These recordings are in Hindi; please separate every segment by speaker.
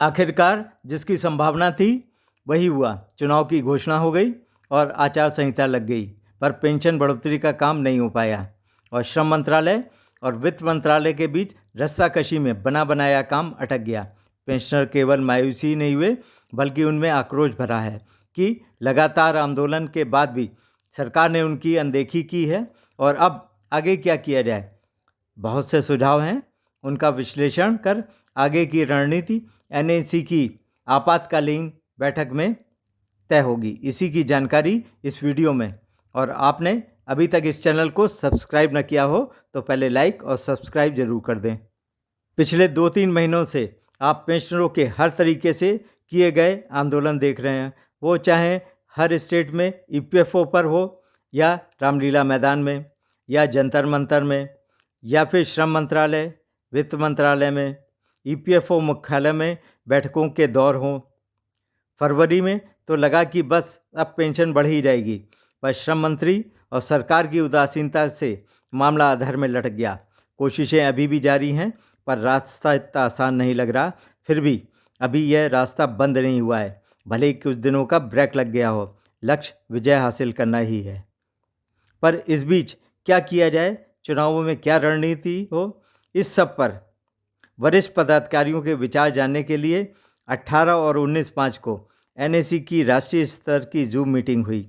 Speaker 1: आखिरकार जिसकी संभावना थी वही हुआ। चुनाव की घोषणा हो गई और आचार संहिता लग गई, पर पेंशन बढ़ोतरी का काम नहीं हो पाया और श्रम मंत्रालय और वित्त मंत्रालय के बीच रस्साकशी में बना बनाया काम अटक गया। पेंशनर केवल मायूसी नहीं हुए, बल्कि उनमें आक्रोश भरा है कि लगातार आंदोलन के बाद भी सरकार ने उनकी अनदेखी की है और अब आगे क्या किया जाए। बहुत से सुझाव हैं, उनका विश्लेषण कर आगे की रणनीति एनएसी की आपातकालीन बैठक में तय होगी। इसी की जानकारी इस वीडियो में। और आपने अभी तक इस चैनल को सब्सक्राइब न किया हो तो पहले लाइक और सब्सक्राइब जरूर कर दें। पिछले 2-3 महीनों से आप पेंशनरों के हर तरीके से किए गए आंदोलन देख रहे हैं, वो चाहे हर स्टेट में ईपीएफओ पर हो या रामलीला मैदान में या जंतर मंतर में या फिर श्रम मंत्रालय, वित्त मंत्रालय में, ईपीएफओ मुख्यालय में बैठकों के दौर हों। फरवरी में तो लगा कि बस अब पेंशन बढ़ ही जाएगी, पर श्रम मंत्री और सरकार की उदासीनता से मामला अधर में लटक गया। कोशिशें अभी भी जारी हैं, पर रास्ता इतना आसान नहीं लग रहा। फिर भी अभी यह रास्ता बंद नहीं हुआ है, भले ही कुछ दिनों का ब्रेक लग गया हो। लक्ष्य विजय हासिल करना ही है। पर इस बीच क्या किया जाए, चुनावों में क्या रणनीति हो, इस सब पर वरिष्ठ पदाधिकारियों के विचार जानने के लिए 18 और 19 मार्च को एनएसी की राष्ट्रीय स्तर की जूम मीटिंग हुई।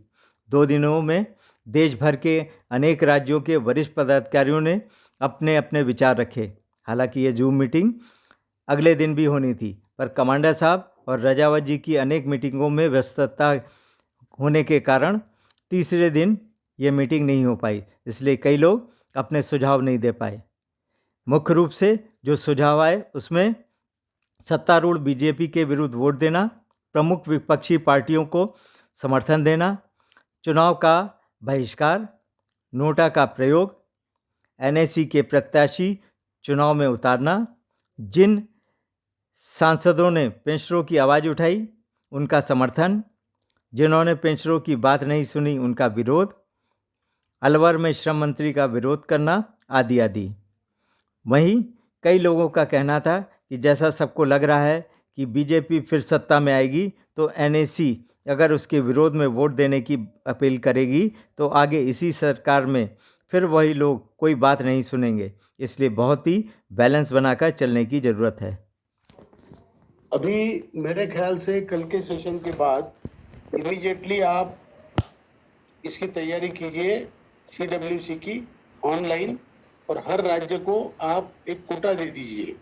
Speaker 1: 2 दिनों में देश भर के अनेक राज्यों के वरिष्ठ पदाधिकारियों ने अपने अपने विचार रखे। हालांकि ये जूम मीटिंग अगले दिन भी होनी थी, पर कमांडर साहब और रजावत जी की अनेक मीटिंगों में व्यस्तता होने के कारण तीसरे दिन ये मीटिंग नहीं हो पाई, इसलिए कई लोग अपने सुझाव नहीं दे पाए। मुख्य रूप से जो सुझाव आए उसमें सत्तारूढ़ बीजेपी के विरुद्ध वोट देना, प्रमुख विपक्षी पार्टियों को समर्थन देना, चुनाव का बहिष्कार, नोटा का प्रयोग, एनएसी के प्रत्याशी चुनाव में उतारना, जिन सांसदों ने पेंशनरों की आवाज़ उठाई उनका समर्थन, जिन्होंने पेंशनरों की बात नहीं सुनी उनका विरोध, अलवर में श्रम मंत्री का विरोध करना, आदि आदि। वहीं कई लोगों का कहना था कि जैसा सबको लग रहा है कि बीजेपी फिर सत्ता में आएगी तो एनएसी अगर उसके विरोध में वोट देने की अपील करेगी तो आगे इसी सरकार में फिर वही लोग कोई बात नहीं सुनेंगे, इसलिए बहुत ही बैलेंस बनाकर चलने की ज़रूरत है।
Speaker 2: अभी मेरे ख्याल से कल के सेशन के बाद इमीडिएटली आप इसकी तैयारी कीजिए सीडब्ल्यूसी की ऑनलाइन, और हर राज्य को आप एक कोटा दे दीजिए,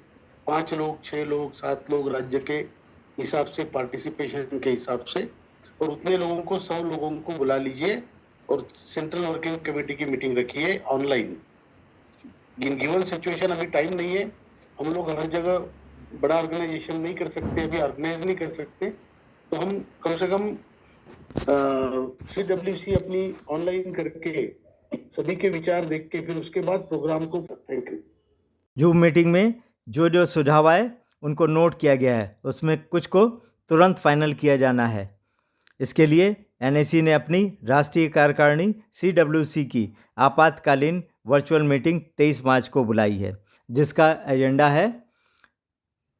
Speaker 2: 5 लोग, 6 लोग, 7 लोग राज्य के हिसाब से, पार्टिसिपेशन के हिसाब से, और उतने लोगों को 100 लोगों को बुला लीजिए और सेंट्रल वर्किंग कमेटी की मीटिंग रखिए ऑनलाइन। इन गिवन सिचुएशन अभी टाइम नहीं है, हम लोग हर जगह बड़ा ऑर्गेनाइजेशन नहीं कर सकते, अभी ऑर्गेनाइज नहीं कर सकते, तो हम कम से कम सीडब्ल्यूसी अपनी ऑनलाइन करके सभी के विचार देख के फिर उसके बाद प्रोग्राम को। Thank you.
Speaker 1: जूम मीटिंग में जो जो सुझाव आए उनको नोट किया गया है, उसमें कुछ को तुरंत फाइनल किया जाना है। इसके लिए एनएसी ने अपनी राष्ट्रीय कार्यकारिणी सीडब्ल्यूसी की आपातकालीन वर्चुअल मीटिंग 23 मार्च को बुलाई है, जिसका एजेंडा है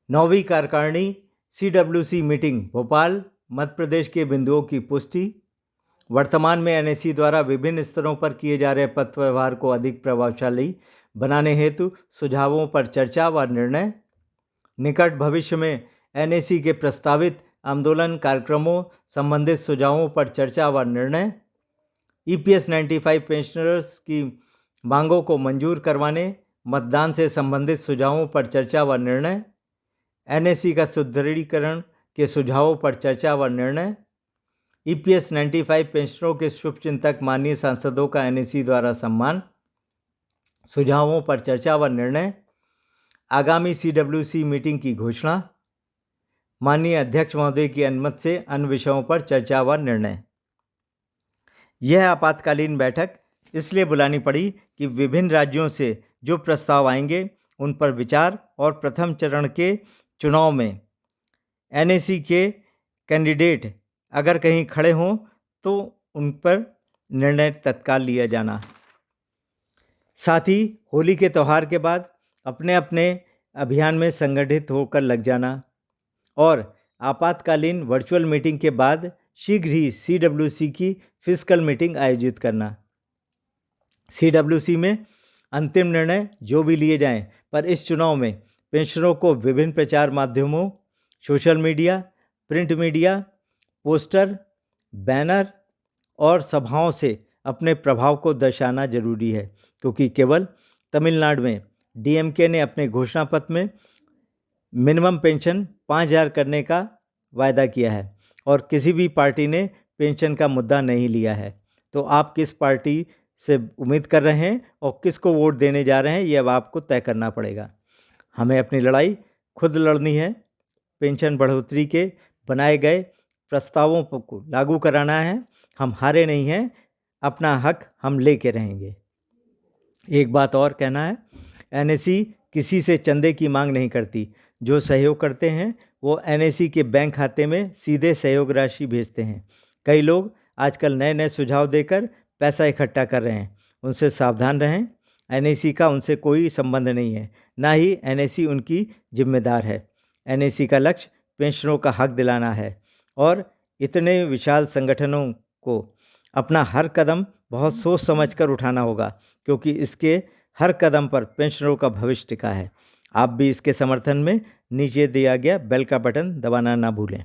Speaker 1: 9वीं कार्यकारिणी सीडब्ल्यूसी मीटिंग भोपाल, मध्य प्रदेश के बिंदुओं की पुष्टि, वर्तमान में एनएसी द्वारा विभिन्न स्तरों पर किए जा रहे पत्र व्यवहार को अधिक प्रभावशाली बनाने हेतु सुझावों पर चर्चा व निर्णय, निकट भविष्य में एनएसी के प्रस्तावित आंदोलन कार्यक्रमों संबंधित सुझावों पर चर्चा व निर्णय, ईपीएस 95 पेंशनर्स की मांगों को मंजूर करवाने मतदान से संबंधित सुझावों पर चर्चा व निर्णय, एनएसी का सुदृढ़ीकरण के सुझावों पर चर्चा व निर्णय, ईपीएस 95 पेंशनरों के शुभचिंतक माननीय सांसदों का एनएसी द्वारा सम्मान, सुझावों पर चर्चा व निर्णय, आगामी सीडब्ल्यूसी मीटिंग की घोषणा, माननीय अध्यक्ष महोदय की अनुमति से अन्य विषयों पर चर्चा व निर्णय। यह आपातकालीन बैठक इसलिए बुलानी पड़ी कि विभिन्न राज्यों से जो प्रस्ताव आएंगे उन पर विचार और प्रथम चरण के चुनाव में एनएसी के कैंडिडेट अगर कहीं खड़े हों तो उन पर निर्णय तत्काल लिया जाना। साथ ही होली के त्यौहार के बाद अपने अपने अभियान में संगठित होकर लग जाना। और आपातकालीन वर्चुअल मीटिंग के बाद शीघ्र ही CWC की फिजिकल मीटिंग आयोजित करना। CWC में अंतिम निर्णय जो भी लिए जाएं, पर इस चुनाव में पेंशनरों को विभिन्न प्रचार माध्यमों, social media, print media, poster, banner और सभाओं से अपने प्रभाव को दर्शाना जरूरी है, क्योंकि केवल तमिलनाडु में DMK ने अपने घोषणा पत्र में मिनिमम पेंशन 5,000 करने का वायदा किया है और किसी भी पार्टी ने पेंशन का मुद्दा नहीं लिया है। तो आप किस पार्टी से उम्मीद कर रहे हैं और किसको वोट देने जा रहे हैं, ये अब आपको तय करना पड़ेगा। हमें अपनी लड़ाई खुद लड़नी है। पेंशन बढ़ोतरी के बनाए गए प्रस्तावों को लागू कराना है। हम हारे नहीं हैं, अपना हक हम लेके रहेंगे। एक बात और कहना है, NAC किसी से चंदे की मांग नहीं करती। जो सहयोग करते हैं वो NAC के बैंक खाते में सीधे सहयोग राशि भेजते हैं। कई लोग आजकल नए नए सुझाव देकर पैसा इकट्ठा कर रहे हैं, उनसे सावधान रहें। NAC का उनसे कोई संबंध नहीं है, ना ही NAC उनकी जिम्मेदार है। NAC का लक्ष्य पेंशनरों का हक दिलाना है और इतने विशाल संगठनों को अपना हर कदम बहुत सोच समझकर उठाना होगा, क्योंकि इसके हर कदम पर पेंशनरों का भविष्य टिका है। आप भी इसके समर्थन में नीचे दिया गया बेल का बटन दबाना ना भूलें।